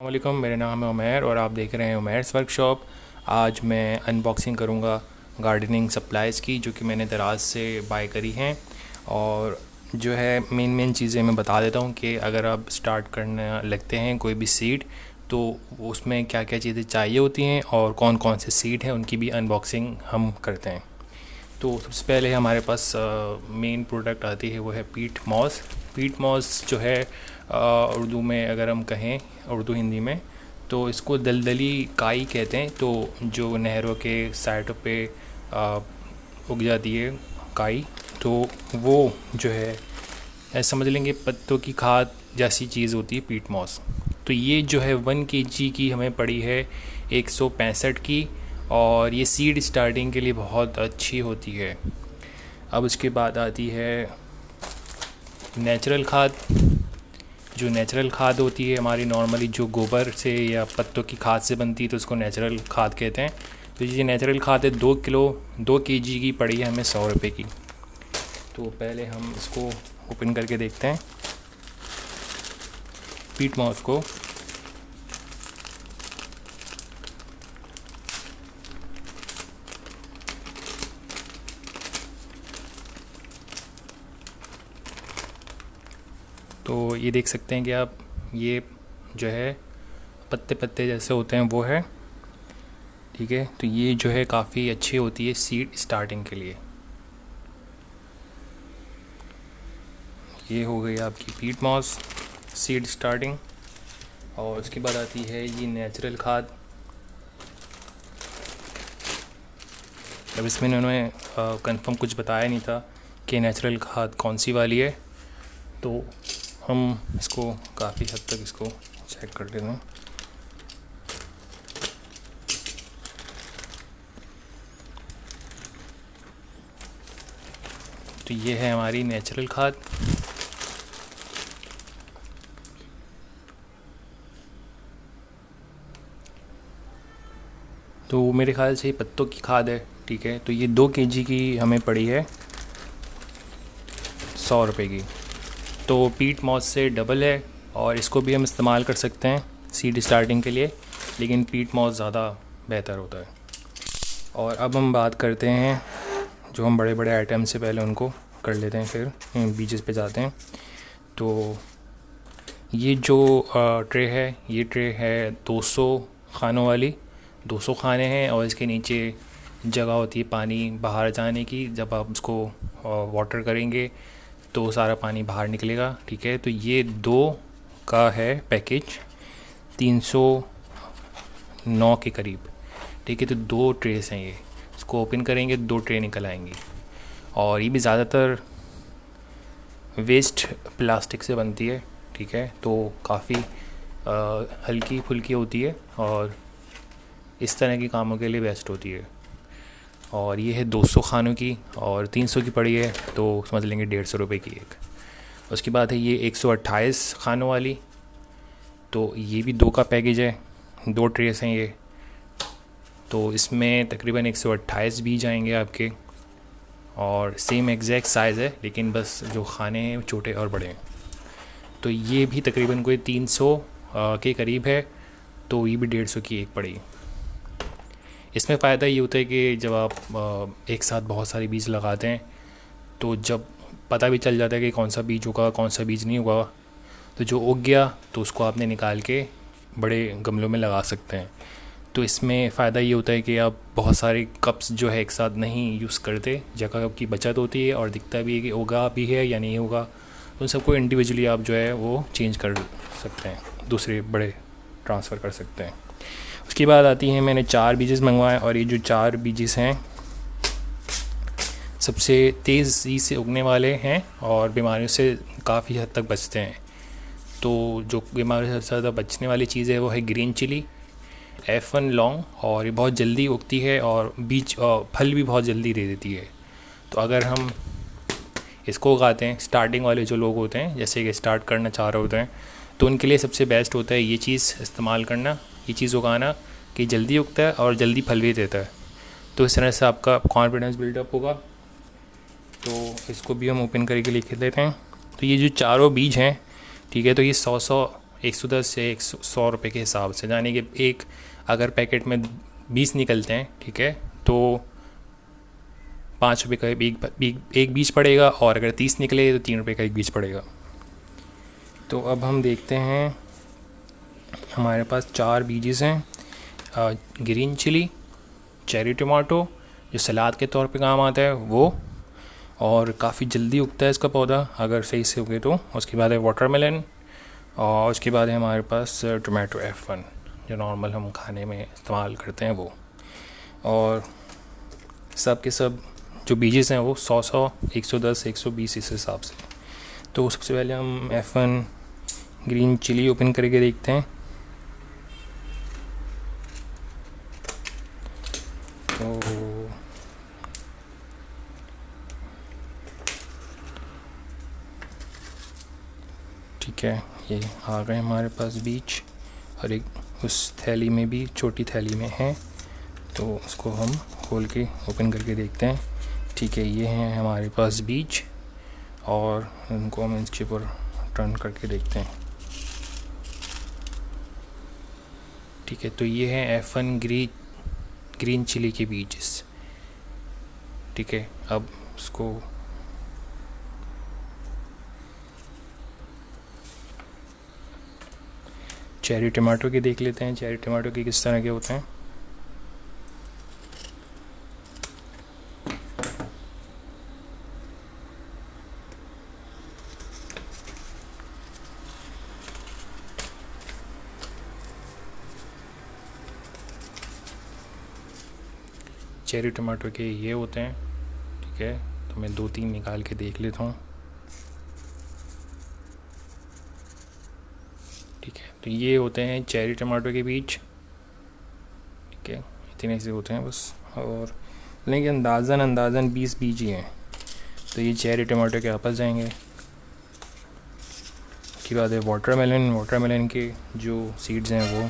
वालेकुम, मेरा नाम है उमैर और आप देख रहे हैं उमैर्स वर्कशॉप। आज मैं अनबॉक्सिंग करूंगा गार्डनिंग सप्लाइज़ की, जो कि मैंने दराज से बाय करी हैं। और जो है मेन चीज़ें मैं बता देता हूं कि अगर आप स्टार्ट करने लगते हैं कोई भी सीड, तो उसमें क्या क्या चीज़ें चाहिए होती हैं और कौन कौन से सीड हैं उनकी भी अनबॉक्सिंग हम करते हैं। तो सबसे पहले हमारे पास मेन प्रोडक्ट आती है, वो है पीट मॉस। पीट मॉस जो है उर्दू में अगर हम कहें, उर्दू हिंदी में, तो इसको दलदली काई कहते हैं। तो जो नहरों के साइडों पे उग जाती है काई, तो वो जो है ऐसा समझ लेंगे पत्तों की खाद जैसी चीज़ होती है पीट मॉस। तो ये जो है 1 kg की हमें पड़ी है 165 की, और ये सीड स्टार्टिंग के लिए बहुत अच्छी होती है। अब उसके बाद आती है नेचुरल खाद। जो नेचुरल खाद होती है हमारी नॉर्मली जो गोबर से या पत्तों की खाद से बनती है, तो उसको नेचुरल खाद कहते हैं। तो ये नेचुरल खाद है 2 kg की पड़ी है हमें 100 रुपये की। तो पहले हम इसको ओपन करके देखते हैं पीट मॉस को। तो ये देख सकते हैं कि आप, ये जो है पत्ते पत्ते जैसे होते हैं वो है, ठीक है। तो ये जो है काफ़ी अच्छी होती है सीड स्टार्टिंग के लिए। ये हो गई आपकी पीट मॉस सीड स्टार्टिंग। और उसके बाद आती है ये नेचुरल खाद। अब इसमें उन्होंने कंफर्म कुछ बताया नहीं था कि नेचुरल खाद कौन सी वाली है, तो हम इसको काफ़ी हद तक इसको चेक कर लेते हैं। तो ये है हमारी नेचुरल खाद। तो मेरे ख़्याल से ये पत्तों की खाद है, ठीक है। तो ये 2 kg की हमें पड़ी है 100 रुपये की। तो पीट मॉस से डबल है, और इसको भी हम इस्तेमाल कर सकते हैं सीड स्टार्टिंग के लिए, लेकिन पीट मॉस ज़्यादा बेहतर होता है। और अब हम बात करते हैं जो हम बड़े बड़े आइटम से पहले उनको कर लेते हैं, फिर बीजेस पे जाते हैं। तो ये जो ट्रे है, ये ट्रे है 200 खानों वाली। 200 खाने हैं, और इसके नीचे जगह होती है पानी बाहर जाने की। जब आप उसको वाटर करेंगे तो सारा पानी बाहर निकलेगा, ठीक है। तो ये 2 का है पैकेज 309 के करीब, ठीक है। तो 2 ट्रेस हैं ये, इसको ओपन करेंगे 2 ट्रे निकल आएंगी। और ये भी ज़्यादातर वेस्ट प्लास्टिक से बनती है, ठीक है। तो काफ़ी हल्की फुल्की होती है और इस तरह के कामों के लिए बेस्ट होती है। और ये है 200 खानों की, और 300 की पड़ी है, तो समझ लेंगे 150 रुपये की एक। उसके बाद है ये 128 खानों वाली। तो ये भी 2 का पैकेज है, 2 ट्रेस हैं ये। तो इसमें तकरीबन 128 भी जाएंगे आपके, और सेम एग्जैक्ट साइज़ है, लेकिन बस जो खाने हैं छोटे और बड़े हैं। तो ये भी तकरीबन कोई 300 के करीब है, तो ये भी 150 की एक पड़ी। इसमें फ़ायदा ये होता है कि जब आप एक साथ बहुत सारे बीज लगाते हैं, तो जब पता भी चल जाता है कि कौन सा बीज उगा कौन सा बीज नहीं उगा, तो जो उग गया तो उसको आपने निकाल के बड़े गमलों में लगा सकते हैं। तो इसमें फ़ायदा ये होता है कि आप बहुत सारे कप्स जो है एक साथ नहीं यूज़ करते, जगह की बचत होती है, और दिखता भी है कि उगा भी है या नहीं होगा। तो उन सबको इंडिविजुअली आप जो है वो चेंज कर सकते हैं, दूसरे बड़े ट्रांसफ़र कर सकते हैं। उसके बाद आती हैं, मैंने 4 बीजेस मंगवाए, और ये जो 4 बीजेस हैं सबसे तेज़ी से उगने वाले हैं और बीमारियों से काफ़ी हद तक बचते हैं। तो जो बीमारियों से ज़्यादा बचने वाली चीज़ है वो है ग्रीन चिली F1 लॉन्ग, और ये बहुत जल्दी उगती है और बीज फल भी बहुत जल्दी दे देती है। तो अगर हम इसको उगाते हैं, स्टार्टिंग वाले जो लोग होते हैं, जैसे कि स्टार्ट करना चाह रहे होते हैं, तो उनके लिए सबसे बेस्ट होता है ये चीज़ इस्तेमाल करना, ये चीज़ उगाना, कि जल्दी उगता है और जल्दी फल भी देता है। तो इस तरह से आपका कॉन्फिडेंस बिल्डअप होगा। तो इसको भी हम ओपन करके लिख लेते हैं। तो ये जो चारों बीज हैं, ठीक है, तो ये 100 110 से 100 रुपये के हिसाब से, यानी कि एक अगर पैकेट में 20 निकलते हैं, ठीक है, तो 5 रुपये का एक बीज पड़ेगा, और अगर 30 निकले तो 3 रुपये का एक बीज पड़ेगा। तो अब हम देखते हैं, हमारे पास 4 बीजेस हैं। ग्रीन चिली, चेरी टमाटो जो सलाद के तौर पे काम आता है वो, और काफ़ी जल्दी उगता है इसका पौधा अगर सही से उगे तो। उसके बाद है वाटरमेलन, और उसके बाद है हमारे पास टोमेटो F1 जो नॉर्मल हम खाने में इस्तेमाल करते हैं वो। और सब के सब जो बीजेस हैं वो 100, 110, 120 इस हिसाब से। तो सबसे पहले हम F1 ग्रीन चिली ओपन करके देखते हैं। तो ठीक है, ये आ गए हमारे पास बीज, और एक उस थैली में भी, छोटी थैली में है, तो उसको हम खोल के ओपन करके देखते हैं। ठीक है, ये हैं हमारे पास बीज, और उनको हम इसके ऊपर टर्न करके देखते हैं। ठीक है, तो ये है F1 ग्रीन चिली के बीज। ठीक है, अब उसको चेरी टमाटो के देख लेते हैं, चेरी टमाटो के किस तरह के होते हैं। चेरी टमाटो के ये होते हैं। ठीक है, तो मैं 2-3 निकाल के देख लेता हूँ। ठीक है, तो ये होते हैं चेरी टमाटो के बीज। ठीक है, इतने से होते हैं बस, और लेकिन अंदाज़न 20 बीज ही हैं। तो ये चेरी टमाटो के आपस जाएंगे। उसके बाद है वाटरमेलन के जो सीड्स हैं वो,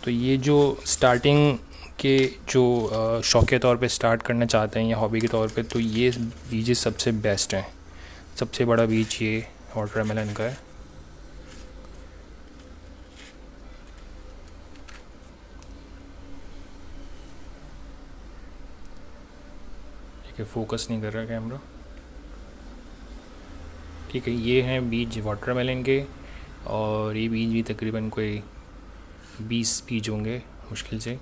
तो ये जो स्टार्टिंग के जो शौक के तौर पे स्टार्ट करना चाहते हैं या हॉबी के तौर पे, तो ये बीज सबसे बेस्ट हैं। सबसे बड़ा बीज ये वाटरमेलन का है। ठीक है, फोकस नहीं कर रहा कैमरा। ठीक है, ये हैं बीज वाटरमेलन के, और ये बीज भी तकरीबन कोई 20 बीज होंगे मुश्किल से।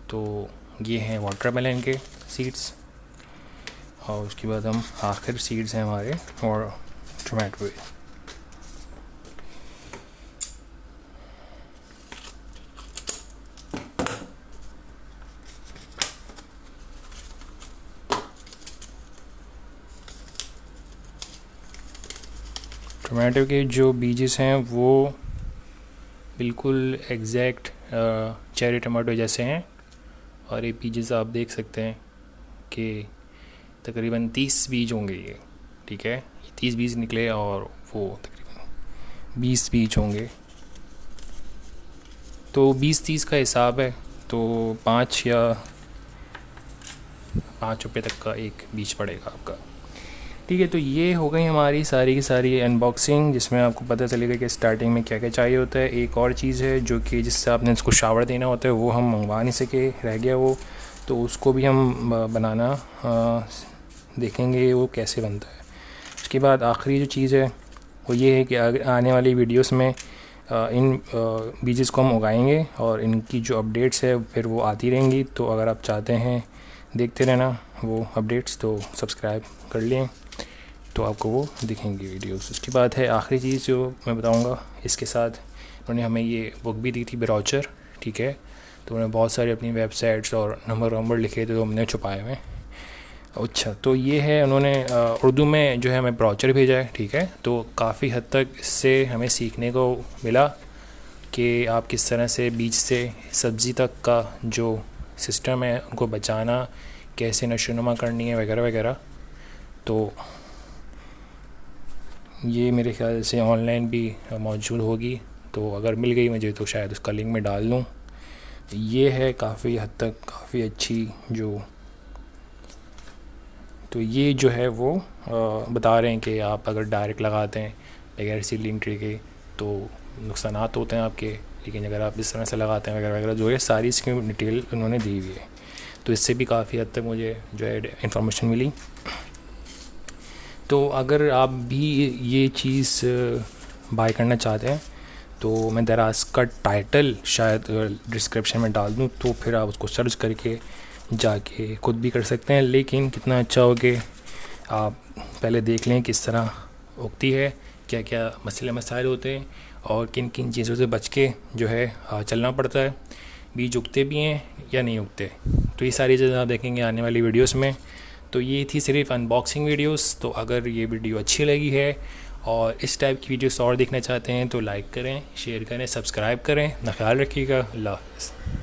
तो ये हैं वाटरमेलन के सीड्स, और उसके बाद हम आखिर सीड्स हैं हमारे और टोमेटो। टोमेटो के जो बीजेस हैं वो बिल्कुल एग्जैक्ट चेरी टमाटो जैसे हैं, और ये बीजेस आप देख सकते हैं कि तकरीबन 30 बीज होंगे ये। ठीक है, 30 बीज निकले, और वो तकरीबन 20 बीज होंगे। तो 20-30 का हिसाब है, तो 5 रुपये तक का एक बीज पड़ेगा आपका। ठीक है, तो ये हो गई हमारी सारी की सारी अनबॉक्सिंग, जिसमें आपको पता चलेगा कि स्टार्टिंग में क्या क्या चाहिए होता है। एक और चीज़ है जो कि जिससे आपने इसको शावर देना होता है, वो हम मंगवा नहीं सके, रह गया वो, तो उसको भी हम बनाना देखेंगे वो कैसे बनता है। उसके बाद आखिरी जो चीज़ है वो ये है कि आने वाली वीडियोस में इन बीजेस को हम उगाएंगे, और इनकी जो अपडेट्स है फिर वो आती रहेंगी। तो अगर आप चाहते हैं देखते रहना वो अपडेट्स, तो सब्सक्राइब कर लें, तो आपको वो दिखेंगी वीडियोस। उसके बाद है आखिरी चीज़ जो मैं बताऊंगा, इसके साथ उन्होंने हमें ये बुक भी दी थी, ब्राउचर। ठीक है, तो उन्होंने बहुत सारी अपनी वेबसाइट्स और नंबर लिखे थे, तो हमने छुपाए हुए। अच्छा, तो ये है, उन्होंने उर्दू में जो है हमें ब्राउचर भेजा है। ठीक है, तो काफ़ी हद तक इससे हमें सीखने को मिला कि आप किस तरह से बीज से सब्ज़ी तक का जो सिस्टम है उनको बचाना, कैसे नशोनुमा करनी है, वगैरह वगैरह। तो ये मेरे ख्याल से ऑनलाइन भी मौजूद होगी, तो अगर मिल गई मुझे तो शायद उसका लिंक मैं डाल दूँ। ये है काफ़ी हद तक काफ़ी अच्छी जो तो ये जो है वो बता रहे हैं कि आप अगर डायरेक्ट लगाते हैं बगैर सीलिंग ट्रे के तो नुकसानात होते हैं आपके, लेकिन अगर आप इस तरह से लगाते हैं वगैरह वगैरह जो है सारी इसकी डिटेल उन्होंने दी हुई है। तो इससे भी काफ़ी हद तक मुझे जो है इन्फॉर्मेशन मिली। तो अगर आप भी ये चीज़ बाय करना चाहते हैं तो मैं दराज का टाइटल शायद डिस्क्रिप्शन में डाल दूँ, तो फिर आप उसको सर्च करके जाके खुद भी कर सकते हैं। लेकिन कितना अच्छा हो कि आप पहले देख लें किस तरह उगती है, क्या क्या मसले मसाइल होते हैं और किन किन चीज़ों से बच के जो है चलना पड़ता है, बीज उगते भी हैं या नहीं उगते। तो ये सारी चीज़ें आप देखेंगे आने वाली वीडियोस में। तो ये थी सिर्फ अनबॉक्सिंग वीडियोस। तो अगर ये वीडियो अच्छी लगी है और इस टाइप की वीडियोस और देखना चाहते हैं तो लाइक करें, शेयर करें, सब्सक्राइब करें। अपना ख्याल रखिएगा। अल्लाह हाफ़िज़।